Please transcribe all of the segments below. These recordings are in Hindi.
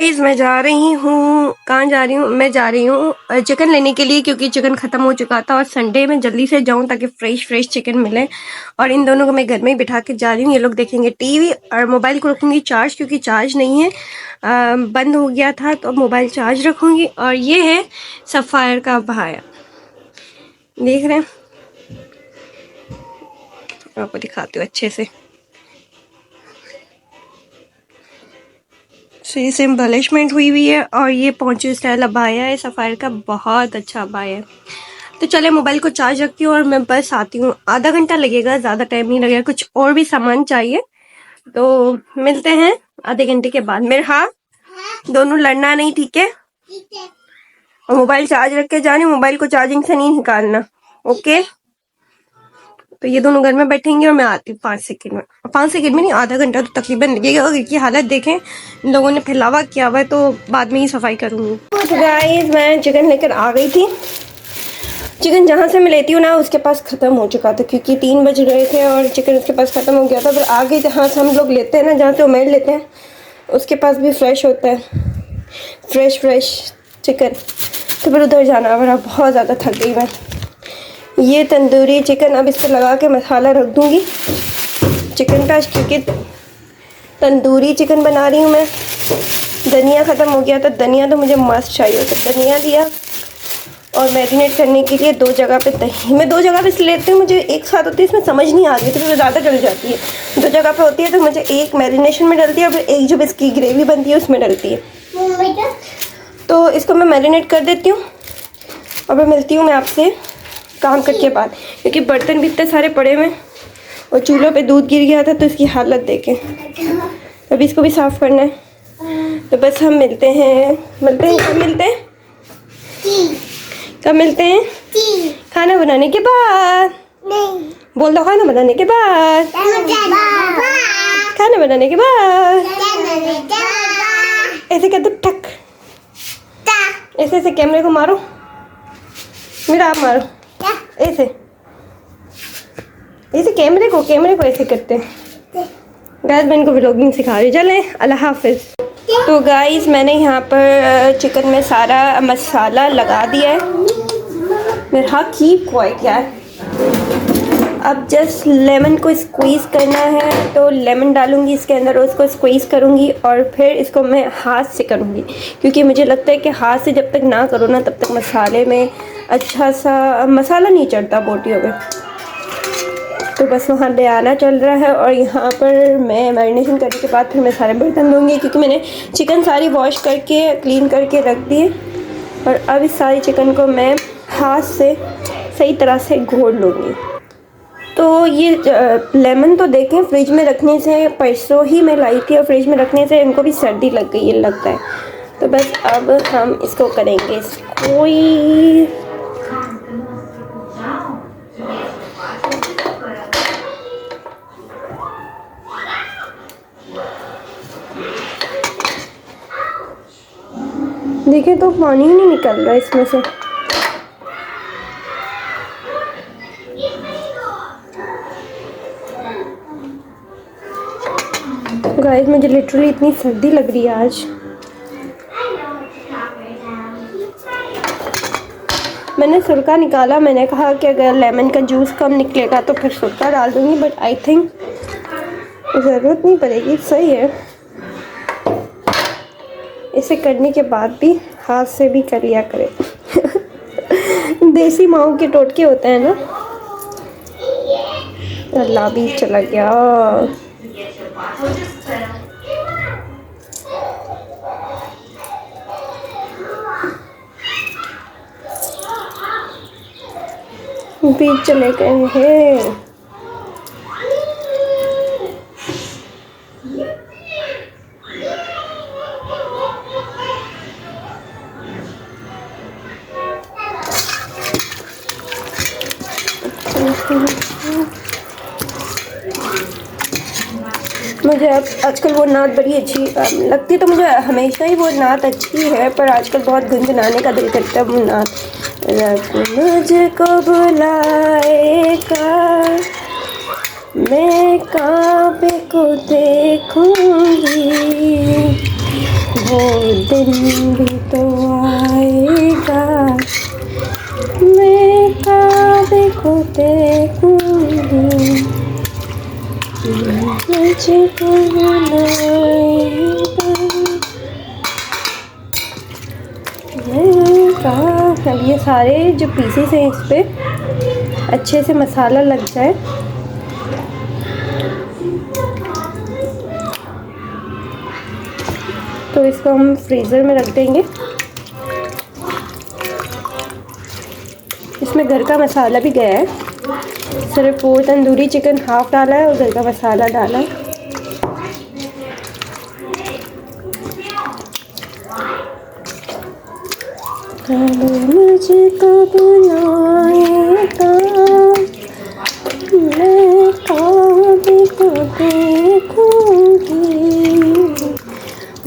गाइस मैं जा रही हूँ, कहाँ जा रही हूँ? मैं जा रही हूँ चिकन लेने के लिए, क्योंकि चिकन ख़त्म हो चुका था और संडे में जल्दी से जाऊँ ताकि फ्रेश चिकन मिले। और इन दोनों को मैं घर में ही बिठा के जा रही हूँ। ये लोग देखेंगे टीवी और मोबाइल को रखूँगी चार्ज, क्योंकि चार्ज नहीं है, बंद हो गया था, तो मोबाइल चार्ज रखूँगी। और ये है सफ़ायर का भाया, देख रहे हैं? आपको दिखाती हूँ अच्छे से। से एम्बेलिशमेंट हुई है और ये पहुंचे स्टाइल अबाया है सफ़ायर का, बहुत अच्छा अबाया है। तो चले मोबाइल को चार्ज रखती हूँ और मैं बस आती हूँ। आधा घंटा लगेगा, ज़्यादा टाइम नहीं लगेगा। कुछ और भी सामान चाहिए, तो मिलते हैं आधे घंटे के बाद। मेरे हाँ, दोनों लड़ना नहीं, ठीक है? और मोबाइल चार्ज रख के जाने, मोबाइल को चार्जिंग से नहीं निकालना, ओके? तो ये दोनों घर में बैठेंगे और मैं आती हूँ 5 सेकंड में। 5 सेकंड में नहीं, आधा घंटा तो तकरीबन लगेगा। घर की हालत देखें, इन लोगों ने फैलावा किया हुआ है, तो बाद में ही सफाई करूँगी। तो गाइस मैं चिकन लेकर आ गई थी। चिकन जहाँ से मैं लेती हूँ ना, उसके पास ख़त्म हो चुका था, क्योंकि 3 बज रहे थे और चिकन उसके पास ख़त्म हो गया था। फिर आगे जहाँ से हम लोग लेते हैं ना, जहाँ से उमेर लेते हैं, उसके पास भी फ्रेश होता है, फ्रेश चिकन। तो फिर उधर जाना पड़ा। बहुत ज़्यादा थक गई मैं। ये तंदूरी चिकन अब इस पर लगा के मसाला रख दूँगी चिकन का, क्योंकि तंदूरी चिकन बना रही हूँ मैं। धनिया ख़त्म हो गया था, धनिया तो मुझे मस्त चाहिए होता। धनिया लिया और मैरिनेट करने के लिए 2 जगह पे दही, मैं 2 जगह पे इसलिए लेती हूँ, मुझे एक साथ होती है इसमें समझ नहीं आ रही, तो फिर ज़्यादा डल जाती है। 2 जगह पे होती है, तो मुझे एक मैरिनेशन में डलती है और फिर एक जो इसकी ग्रेवी बनती है उसमें डलती है। तो इसको मैं मैरिनेट कर देती हूँ और फिर मिलती हूँ मैं आपसे काम करके बाद, क्योंकि बर्तन भी इतने सारे पड़े हुए और चूल्हों पे दूध गिर गया था, तो इसकी हालत देखें। अभी इसको भी साफ़ करना है। तो बस हम मिलते हैं कब मिलते हैं? खाना बनाने के बाद। नहीं बोल दो, खाना बनाने के बाद। खाना बनाने के बाद ऐसे कर दो, टक। ऐसे कैमरे को मारो, मेरा आप मारो, ऐसे कैमरे को ऐसे करते हैं। गाइस मैं इनको व्लॉगिंग सिखा रही हूँ। चलें, अल्लाह हाफिज़। तो गाइस मैंने यहाँ पर चिकन में सारा मसाला लगा दिया है। मेरा हाथ ठीक हुआ है क्या है। अब जस्ट लेमन को स्क्वीज़ करना है, तो लेमन डालूंगी इसके अंदर और उसको स्क्वीज़ करूंगी और फिर इसको मैं हाथ से करूंगी, क्योंकि मुझे लगता है कि हाथ से जब तक ना करो ना, तब तक मसाले में अच्छा सा मसाला नहीं चढ़ता बोटियों में। तो बस वहाँ बयाना चल रहा है और यहाँ पर मैं मैरिनेशन करने के बाद फिर मैं सारे बर्तन धोंगी, क्योंकि मैंने चिकन सारी वॉश करके क्लीन करके रख दी है। और अब इस सारी चिकन को मैं हाथ से सही तरह से घोल लूँगी। तो ये लेमन तो देखें, फ्रिज में रखने से, परसों ही मैं लाई थी और फ्रिज में रखने से इनको भी सर्दी लग गई है लगता है। तो बस अब हम इसको करेंगे कोई देखें तो पानी ही नहीं निकल रहा इसमें से। गाइस मुझे लिटरली इतनी सर्दी लग रही है आज। मैंने सुरका निकाला, मैंने कहा कि अगर लेमन का जूस कम निकलेगा तो फिर सुरका डाल दूँगी, बट आई थिंक ज़रूरत नहीं पड़ेगी। सही है, इसे करने के बाद भी हाथ से भी कर लिया करें। देसी माओ के टोटके होते हैं ना। अल्लाह भी चला गया। बीच चले गए हैं। मुझे अब आजकल वो नात बड़ी अच्छी लगती है, तो मुझे हमेशा ही वो नात अच्छी है, पर आजकल बहुत गुनगुनाने का दिल करता है वो नात। रब मुझको बुलाएगा, मैं काबे को देखूंगी, वो दिन भी तो आएगा, मैं काबे को देखूंगी, मुझको बुलाएगा। अब ये सारे जो पीसेस हैं इस पे अच्छे से मसाला लग जाए। तो इसको हम फ्रीज़र में रख देंगे। इसमें घर का मसाला भी गया है, सिर्फ वो तंदूरी चिकन हाफ डाला है और घर का मसाला डाला है। मुझको बुलाएगा, मैं काबे को देखूंगी,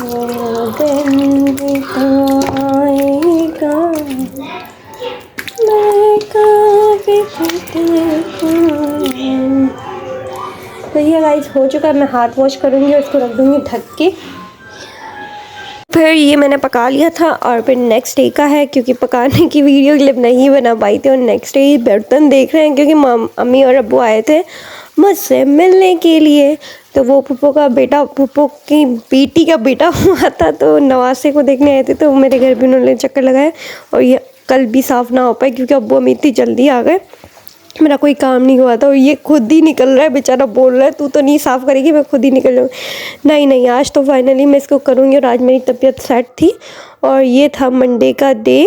वो दिन भी तो आएगा, मैं काबे को देखूंगी। तो ये गाइस हो चुका है। मैं हाथ वॉश करूँगी और इसको रख दूँगी ढक के। फिर ये मैंने पका लिया था और फिर नेक्स्ट डे का है, क्योंकि पकाने की वीडियो क्लिप नहीं बना पाई थी। और नेक्स्ट डे बर्तन देख रहे हैं, क्योंकि अम्मी और अब्बू आए थे मुझसे मिलने के लिए। तो वो पुप्पो का बेटा, पुप्पो की बेटी का बेटा हुआ था, तो नवासे को देखने आए थे। तो मेरे घर भी उन्होंने चक्कर लगाए और ये कल भी साफ़ ना हो पाए, क्योंकि अब्बू अम्मी इतनी जल्दी आ गए, मेरा कोई काम नहीं हुआ था। और ये खुद ही निकल रहा है बेचारा, बोल रहा है तू तो नहीं साफ़ करेगी, मैं खुद ही निकल जाऊँ। नहीं, आज तो फाइनली मैं इसको करूँगी। और आज मेरी तबीयत सेट थी और ये था मंडे का डे।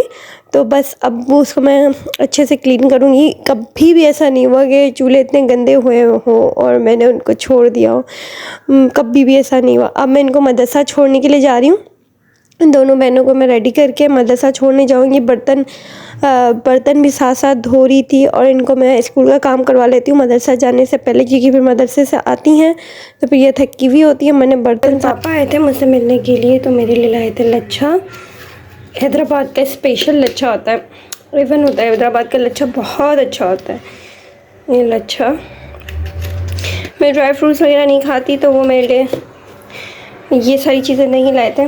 तो बस अब वो उसको मैं अच्छे से क्लीन करूँगी। कभी भी ऐसा नहीं हुआ कि चूल्हे इतने गंदे हुए हों और मैंने उनको छोड़ दिया हो, कभी भी ऐसा नहीं हुआ। अब मैं इनको मदरसा छोड़ने के लिए जा रही हूँ। इन दोनों बहनों को मैं रेडी करके मदरसा छोड़ने जाऊँगी। बर्तन भी साथ साथ धो रही थी और इनको मैं स्कूल का काम करवा लेती हूँ मदरसा जाने से पहले, क्योंकि फिर मदरसे से आती हैं तो फिर ये थकी हुई होती है। मैंने बर्तन, पापा आए थे मुझसे मिलने के लिए, तो मेरे लिए लाए थे लच्छा। हैदराबाद का स्पेशल लच्छा होता है, इवन होता है हैदराबाद का लच्छा, बहुत अच्छा होता है ये लच्छा। मैं ड्राई फ्रूट्स वगैरह नहीं खाती, तो वो मेरे लिए ये सारी चीज़ें नहीं लाए थे।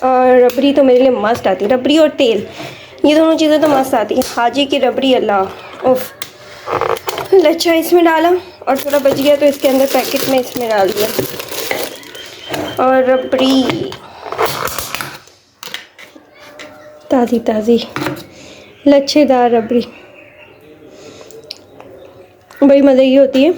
और रबड़ी तो मेरे लिए मस्त आती है, रबड़ी और तेल, ये दोनों चीज़ें तो मस्त आती हैं। हाजी की रबड़ी, अल्लाह उफ। लच्छा इसमें डाला और थोड़ा बच गया तो इसके अंदर पैकेट में इसमें डाल दिया। और रबड़ी ताज़ी ताज़ी लच्छेदार रबड़ी बड़ी मज़े की होती है।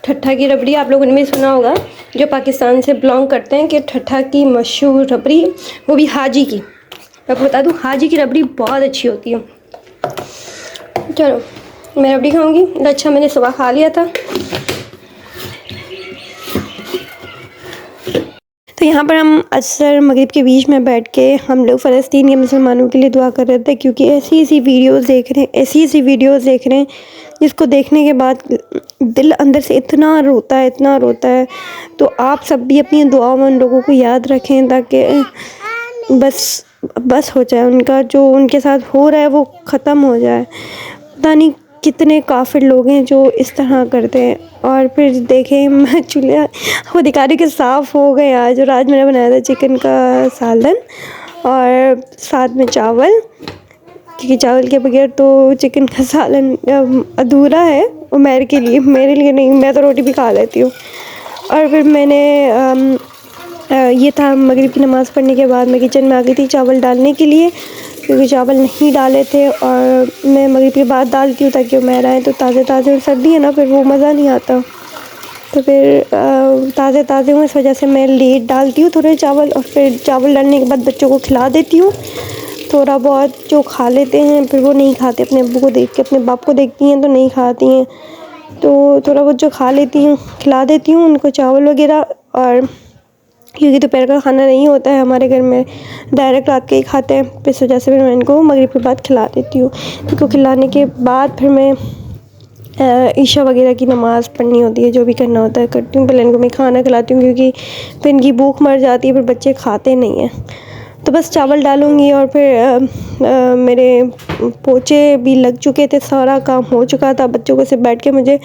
ठट्ठा की रबड़ी आप लोगों ने भी सुना होगा, जो पाकिस्तान से बिलोंग करते हैं, कि ठट्ठा की मशहूर रबड़ी, वो भी हाजी की। मैं आपको बता दूँ, हाजी की रबड़ी बहुत अच्छी होती है। चलो मैं रबड़ी खाऊंगी। लच्छा मैंने सुबह खा लिया था। तो यहाँ पर हम असर मगरिब के बीच में बैठ के हम लोग फ़लस्तीन के मुसलमानों के लिए दुआ कर रहे थे, क्योंकि ऐसी वीडियोस देख रहे हैं जिसको देखने के बाद दिल अंदर से इतना रोता है। तो आप सब भी अपनी दुआ में उन लोगों को याद रखें, ताकि बस हो जाए, उनका जो उनके साथ हो रहा है वो ख़त्म हो जाए। पता नहीं कितने काफिर लोग हैं जो इस तरह करते हैं। और फिर देखें, मैं चूल्हा वो दिखा रही कि साफ़ हो गए आज। और आज मैंने बनाया था चिकन का सालन और साथ में चावल, क्योंकि चावल के बगैर तो चिकन का सालन अधूरा है। और मेरे लिए नहीं, मैं तो रोटी भी खा लेती हूँ। और फिर मैंने ये था मगरिब की नमाज़ पढ़ने के बाद मैं किचन में आ गई थी चावल डालने के लिए, क्योंकि चावल नहीं डाले थे। और मैं मगरिब के बाद डालती हूँ ताकि वो मेहर आए, तो ताज़े और सर्दी है ना, फिर वो मज़ा नहीं आता। तो फिर ताज़े हूँ, इस वजह से मैं लेट डालती हूँ थोड़े चावल। और फिर चावल डालने के बाद बच्चों को खिला देती हूँ। थोड़ा बहुत जो खा लेते हैं, फिर वो नहीं खाते, अपने अब्बू को देख के, अपने बाप को देखती हैं तो नहीं खाती हैं। तो थोड़ा बहुत जो खा लेती हूँ खिला देती हूँ उनको चावल वगैरह। और क्योंकि दोपहर का खाना नहीं होता है हमारे घर में, डायरेक्ट रात के ही खाते हैं, इस वजह से फिर मैं इनको मगरिब के बाद खिला देती हूँ। इनको खिलाने के बाद फिर मैं ईशा वगैरह की नमाज़ पढ़नी होती है, जो भी करना होता है करती हूँ। पहले इनको मैं खाना खिलाती हूँ, क्योंकि फिर इनकी भूख मर जाती है, फिर बच्चे खाते नहीं हैं। तो बस चावल डालूँगी और फिर मेरे पोछे भी लग चुके थे, सारा काम हो चुका था। बच्चों को सिर्फ बैठ के मुझे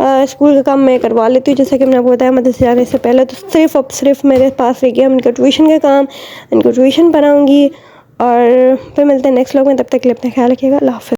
स्कूल का काम मैं करवा लेती हूँ, जैसा कि मैंने आपको बताया मदरसे जाने से पहले। तो सिर्फ अब सिर्फ मेरे पास रह गया इनका ट्यूशन का काम, इनको ट्यूशन पढ़ाऊँगी और फिर मिलते हैं नेक्स्ट व्लॉग में। तब तक के लिए अपना ख्याल रखिएगा। अल्लाह हाफ़िज़।